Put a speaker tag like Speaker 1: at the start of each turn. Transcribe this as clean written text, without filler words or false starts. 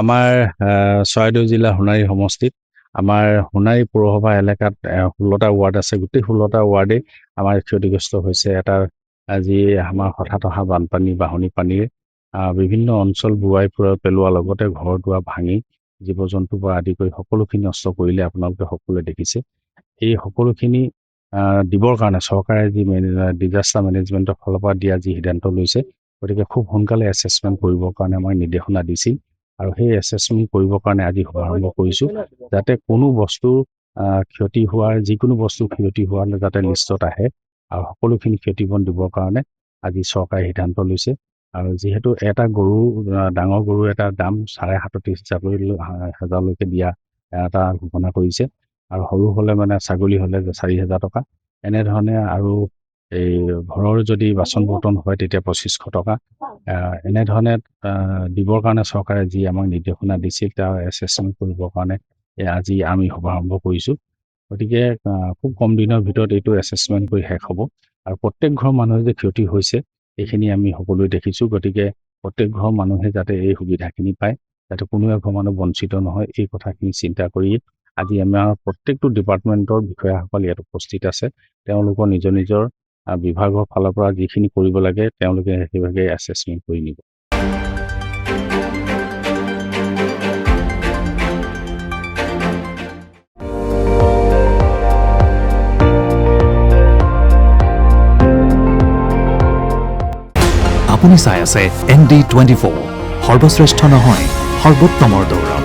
Speaker 1: আমাৰ চৰাইদেউ জিলা সোণাৰী সমষ্টিত আমাৰ সোণাৰী পৌৰসভা এলেকাত 16টা ৱাৰ্ড আছে। গোটেই 16টা ৱাৰ্ডেই আমাৰ ক্ষতিগ্ৰস্ত হৈছে। যি আমাৰ হঠাৎ অহা বানপানী, বাঢ়নী পানীৰ বিভিন্ন অঞ্চল বুৰাই পেলোৱাৰ লগতে ঘৰ দুৱাৰ ভাঙি জীৱ-জন্তুৰ পৰা আদি কৰি সকলোখিনি নষ্ট কৰিলে আপোনালোকে সকলোৱে দেখিছে। এই সকলোখিনি দিবৰ কাৰণে চৰকাৰে যি ডিজাষ্টাৰ মেনেজমেণ্টৰ ফালৰ পৰা দিয়া যি সিদ্ধান্ত লৈছে, গতিকে খুব সোনকালে এছেছমেণ্ট কৰিবৰ কাৰণে আমাক নিৰ্দেশনা দিছিল। আৰু সেই এছেছমেণ্ট কৰিবৰ কাৰণে আজি শুভাৰম্ভ কৰিছোঁ, যাতে কোনো বস্তু ক্ষতি হোৱাৰ, যিকোনো বস্তু ক্ষতি হোৱাৰ যাতে লিষ্টত আহে আৰু সকলোখিনি ক্ষতিপূৰণ দিবৰ কাৰণে আজি চৰকাৰে সিদ্ধান্ত লৈছে। আৰু যিহেতু এটা গৰু, ডাঙৰ গৰু এটাৰ দাম 37,500 দিয়া এটা ঘোষণা কৰিছে, আৰু সৰু হ'লে মানে ছাগলী হ'লে 4,000 টকা, এনেধৰণে। আৰু এই ঘৰৰ যদি বাচন বৰ্তন হয় তেতিয়া 2,500 টকা, এনেধৰণে দিবৰ কাৰণে চৰকাৰে যি আমাক নিৰ্দেশনা দিছিল, তাৰ এছেছমেণ্ট কৰিবৰ কাৰণে আজি আমি শুভাৰম্ভ কৰিছোঁ। গতিকে খুব কম দিনৰ ভিতৰত এইটো এছেছমেণ্ট কৰি শেষ হ'ব। আৰু প্ৰত্যেক ঘৰ মানুহে যে ক্ষতি হৈছে এইখিনি আমি সকলোৱে দেখিছোঁ। গতিকে প্ৰত্যেক ঘৰ মানুহে যাতে এই সুবিধাখিনি পায়, যাতে কোনো এঘৰ মানুহ বঞ্চিত নহয়, এই কথাখিনি চিন্তা কৰি আজি আমাৰ প্ৰত্যেকটো ডিপাৰ্টমেণ্টৰ বিষয়াসকল ইয়াত উপস্থিত আছে। তেওঁলোকৰ নিজৰ নিজৰ বিভাগৰ ফালৰ পৰা যিখিনি কৰিব লাগে তেওঁলোকে সেইভাগে এছেছমেণ্ট কৰি নিব।
Speaker 2: আপুনি চাই আছে ND24, সৰ্বশ্ৰেষ্ঠ নহয়, সৰ্বোত্তমৰ দৌৰ।